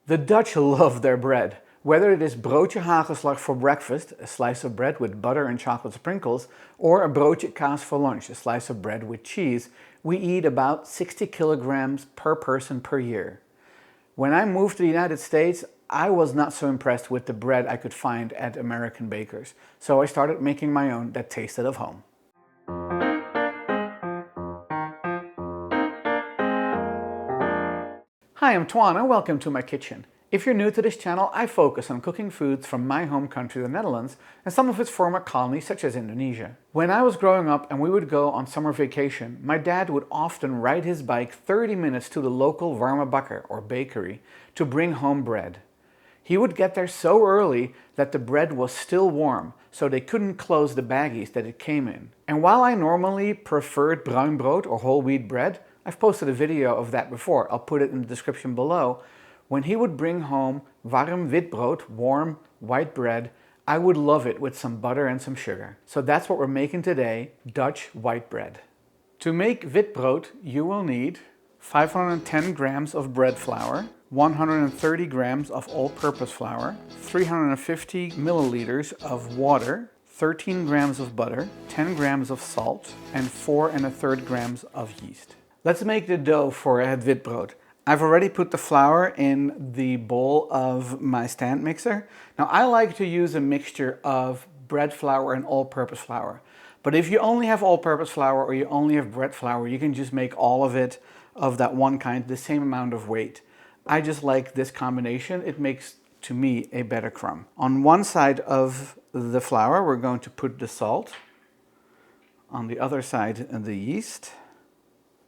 The Dutch love their bread. Whether it is broodje hagelslag for breakfast, a slice of bread with butter and chocolate sprinkles, or a broodje kaas for lunch, a slice of bread with cheese, we eat about 60 kilograms per person per year. When I moved to the United States, I was not so impressed with the bread I could find at American bakers, so I started making my own that tasted of home. Hi, I'm Toine and welcome to my kitchen. If you're new to this channel, I focus on cooking foods from my home country, the Netherlands, and some of its former colonies such as Indonesia. When I was growing up and we would go on summer vacation, my dad would often ride his bike 30 minutes to the local warme bakker or bakery to bring home bread. He would get there so early that the bread was still warm, so they couldn't close the baggies that it came in. And while I normally preferred bruin brood or whole wheat bread, I've posted a video of that before, I'll put it in the description below. When he would bring home warm witbrood, warm white bread, I would love it with some butter and some sugar. So that's what we're making today, Dutch white bread. To make witbrood, you will need 510 grams of bread flour, 130 grams of all-purpose flour, 350 milliliters of water, 13 grams of butter, 10 grams of salt, and 4 1/3 grams of yeast. Let's make the dough for a witbrood. I've already put the flour in the bowl of my stand mixer. Now I like to use a mixture of bread flour and all-purpose flour. But if you only have all-purpose flour or you only have bread flour, you can just make all of it of that one kind, the same amount of weight. I just like this combination. It makes, to me, a better crumb. On one side of the flour, we're going to put the salt. On the other side, the yeast.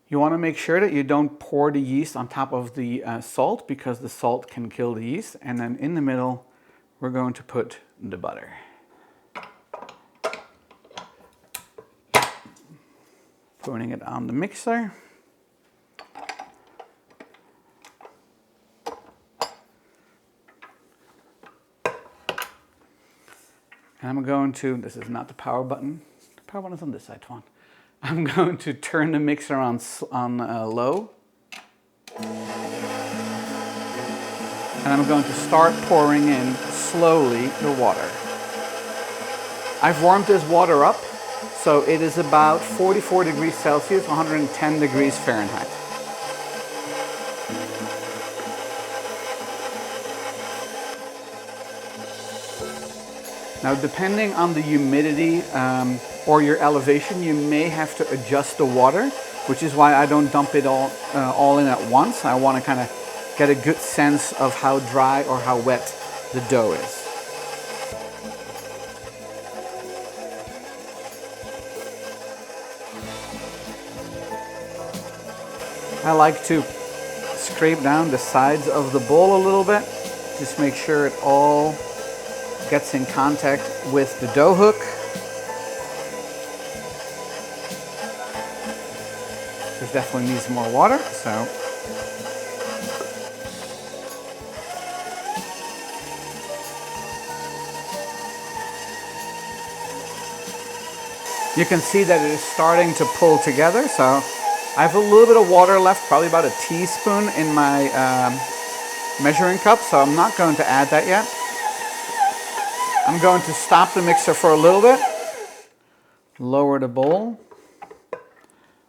You want to make sure that you don't pour the yeast on top of the salt because the salt can kill the yeast. And then in the middle, we're going to put the butter. Putting it on the mixer. And I'm going to, this is not the power button. The power button is on this side, Toine. I'm going to turn the mixer on low. And I'm going to start pouring in slowly the water. I've warmed this water up, so it is about 44 degrees Celsius, 110 degrees Fahrenheit. Now, depending on the humidity or your elevation, you may have to adjust the water, which is why I don't dump it all in at once. I want to kind of get a good sense of how dry or how wet the dough is. I like to scrape down the sides of the bowl a little bit, just make sure it all gets in contact with the dough hook. This definitely needs more water, so you can see that it is starting to pull together. So I have a little bit of water left, probably about a teaspoon in my measuring cup, so I'm not going to add that yet. I'm going to stop the mixer for a little bit, lower the bowl,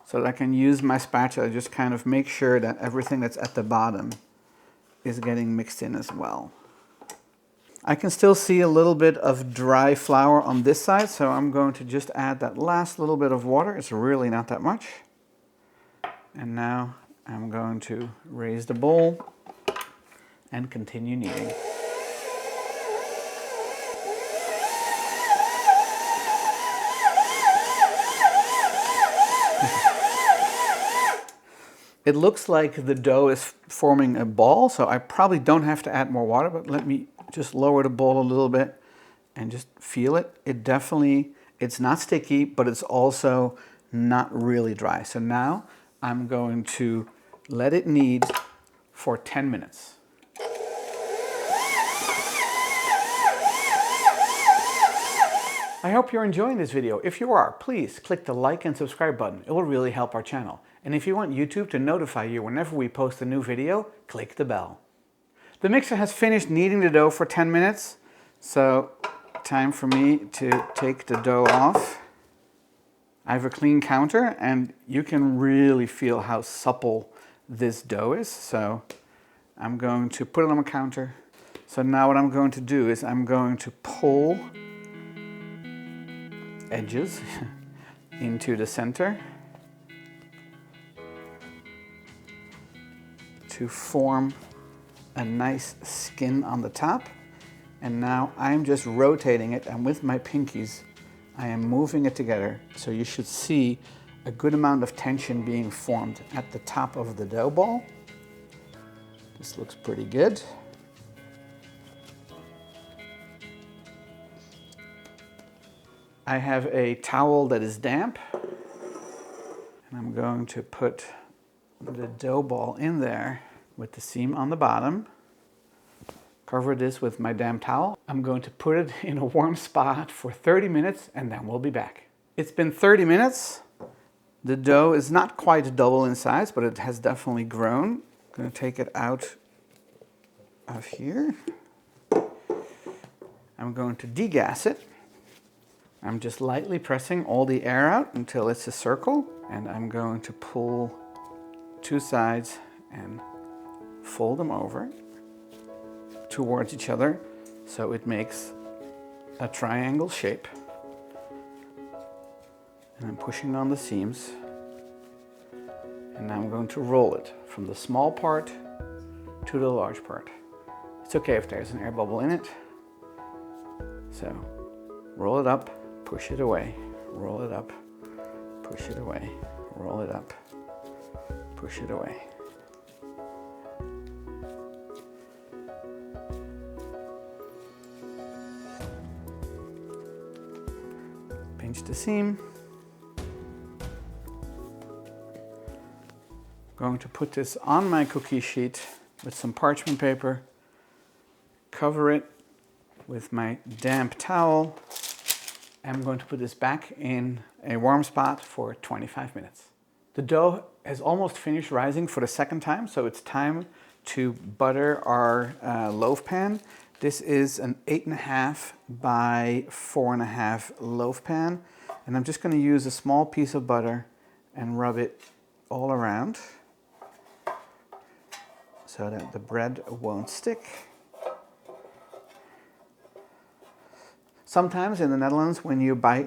so that I can use my spatula to just kind of make sure that everything that's at the bottom is getting mixed in as well. I can still see a little bit of dry flour on this side, so I'm going to just add that last little bit of water. It's really not that much. And now I'm going to raise the bowl and continue kneading. It looks like the dough is forming a ball, so I probably don't have to add more water, but let me just lower the bowl a little bit and just feel it. It's not sticky, but it's also not really dry. So now I'm going to let it knead for 10 minutes. I hope you're enjoying this video. If you are, please click the like and subscribe button. It will really help our channel. And if you want YouTube to notify you whenever we post a new video, click the bell. The mixer has finished kneading the dough for 10 minutes, so time for me to take the dough off. I have a clean counter and you can really feel how supple this dough is, so I'm going to put it on my counter. So now what I'm going to do is I'm going to pull edges into the center to form a nice skin on the top. And now I'm just rotating it, and with my pinkies I am moving it together. So you should see a good amount of tension being formed at the top of the dough ball. This looks pretty good. I have a towel that is damp, and I'm going to put the dough ball in there with the seam on the bottom. Cover this with my damp towel. I'm going to put it in a warm spot for 30 minutes and then we'll be back. It's been 30 minutes. The dough is not quite double in size, but it has definitely grown. I'm going to take it out of here. I'm going to degas it. I'm just lightly pressing all the air out until it's a circle, and I'm going to pull two sides and fold them over towards each other so it makes a triangle shape. And I'm pushing on the seams, and now I'm going to roll it from the small part to the large part. It's okay if there's an air bubble in it. So roll it up, push it away, roll it up, push it away, roll it up, push it away. Pinch the seam. Going to put this on my cookie sheet with some parchment paper, cover it with my damp towel. I'm going to put this back in a warm spot for 25 minutes. The dough has almost finished rising for the second time, so it's time to butter our loaf pan. This is an 8.5 by 4.5 loaf pan, and I'm just going to use a small piece of butter and rub it all around so that the bread won't stick. Sometimes in the Netherlands, when you buy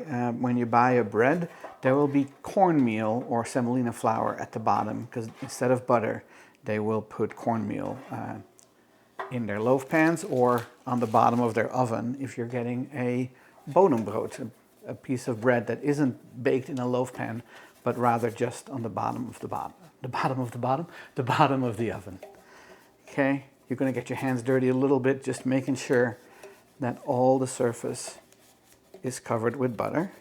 a bread, there will be cornmeal or semolina flour at the bottom, because instead of butter, they will put cornmeal in their loaf pans or on the bottom of their oven if you're getting a bodembrood, a piece of bread that isn't baked in a loaf pan, but rather just on the bottom of the oven. Okay, you're going to get your hands dirty a little bit, just making sure that all the surface is covered with butter.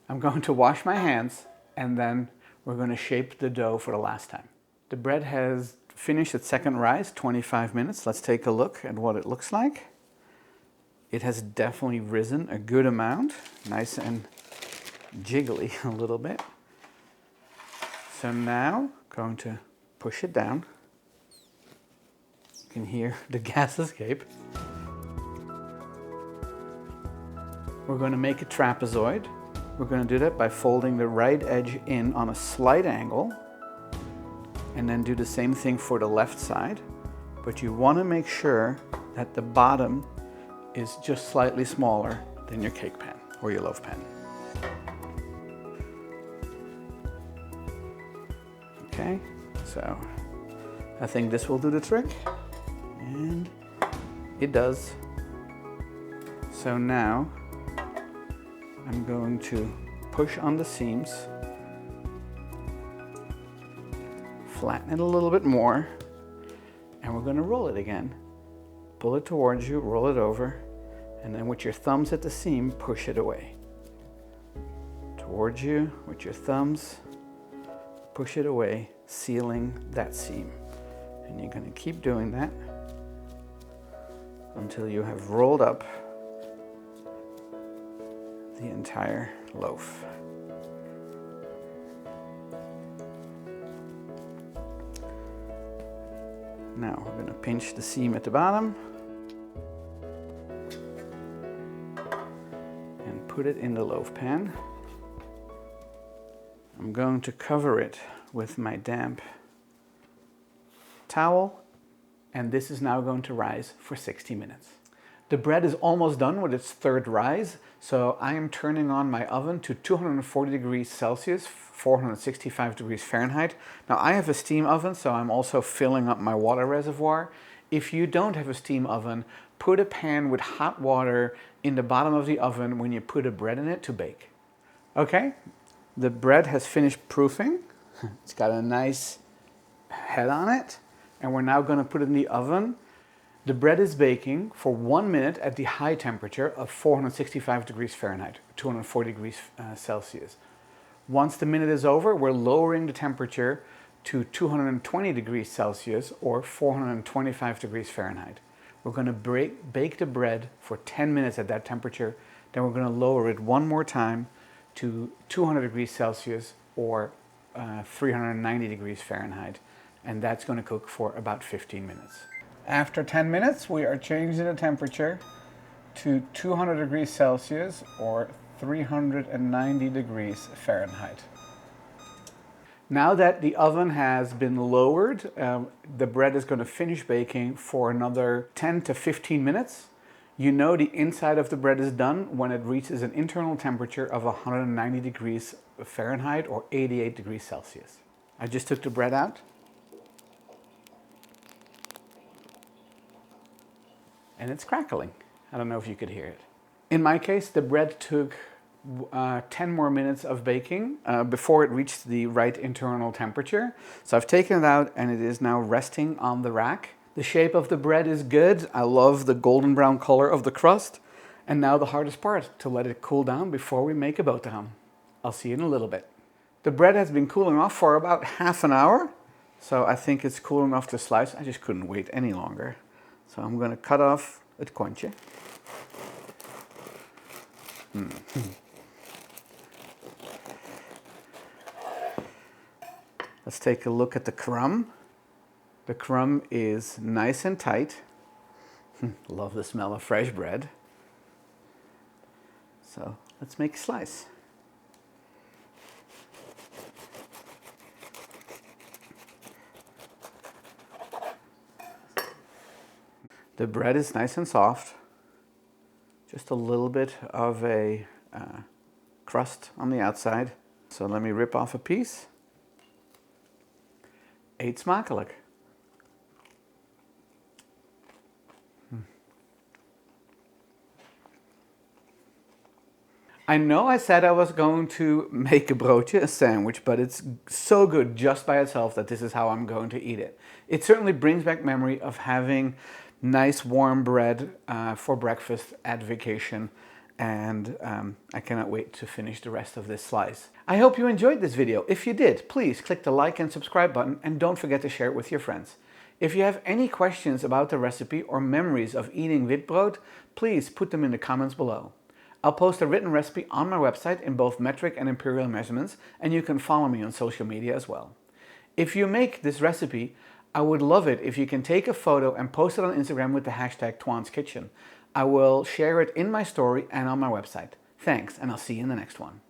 I'm going to wash my hands, and then we're going to shape the dough for the last time. The bread has finished its second rise, 25 minutes. Let's take a look at what it looks like. It has definitely risen a good amount, nice and jiggly a little bit. So now I'm going to push it down. You can hear the gas escape. We're going to make a trapezoid. We're going to do that by folding the right edge in on a slight angle, and then do the same thing for the left side. But you want to make sure that the bottom is just slightly smaller than your cake pan or your loaf pan. Okay, so I think this will do the trick, and it does. So now I'm going to push on the seams, flatten it a little bit more, and we're going to roll it again. Pull it towards you, roll it over, and then with your thumbs at the seam, push it away. Towards you, with your thumbs, push it away, sealing that seam. And you're going to keep doing that until you have rolled up the entire loaf. Now we're going to pinch the seam at the bottom and put it in the loaf pan. I'm going to cover it with my damp towel, and this is now going to rise for 60 minutes. The bread is almost done with its third rise, so I am turning on my oven to 240 degrees Celsius, 465 degrees Fahrenheit. Now I have a steam oven, so I'm also filling up my water reservoir. If you don't have a steam oven, put a pan with hot water in the bottom of the oven when you put a bread in it to bake. Okay, the bread has finished proofing. It's got a nice head on it, and we're now going to put it in the oven. The bread is baking for 1 minute at the high temperature of 465 degrees Fahrenheit, 240 degrees Celsius. Once the minute is over, we're lowering the temperature to 220 degrees Celsius or 425 degrees Fahrenheit. We're going to bake the bread for 10 minutes at that temperature. Then we're going to lower it one more time to 200 degrees Celsius or 390 degrees Fahrenheit. And that's going to cook for about 15 minutes. After 10 minutes, we are changing the temperature to 200 degrees Celsius or 390 degrees Fahrenheit. Now that the oven has been lowered, the bread is going to finish baking for another 10 to 15 minutes. You know the inside of the bread is done when it reaches an internal temperature of 190 degrees Fahrenheit or 88 degrees Celsius. I just took the bread out. And it's crackling. I don't know if you could hear it. In my case, the bread took 10 more minutes of baking before it reached the right internal temperature. So I've taken it out and it is now resting on the rack. The shape of the bread is good. I love the golden brown color of the crust. And now the hardest part, to let it cool down before we make a boterham. I'll see you in a little bit. The bread has been cooling off for about half an hour. So I think it's cool enough to slice. I just couldn't wait any longer. So I'm going to cut off het kontje. Let's take a look at the crumb. The crumb is nice and tight. Love the smell of fresh bread. So let's make a slice. The bread is nice and soft. Just a little bit of a crust on the outside. So let me rip off a piece. Eet Smakelijk. I know I said I was going to make a broodje, a sandwich, but it's so good just by itself that this is how I'm going to eat it. It certainly brings back memory of having nice warm bread for breakfast at vacation, and I cannot wait to finish the rest of this slice. I hope you enjoyed this video. If you did, please click the like and subscribe button and don't forget to share it with your friends. If you have any questions about the recipe or memories of eating witbrood, please put them in the comments below. I'll post a written recipe on my website in both metric and imperial measurements, and you can follow me on social media as well. If you make this recipe, I would love it if you can take a photo and post it on Instagram with the hashtag ToinesKitchen. I will share it in my story and on my website. Thanks, and I'll see you in the next one.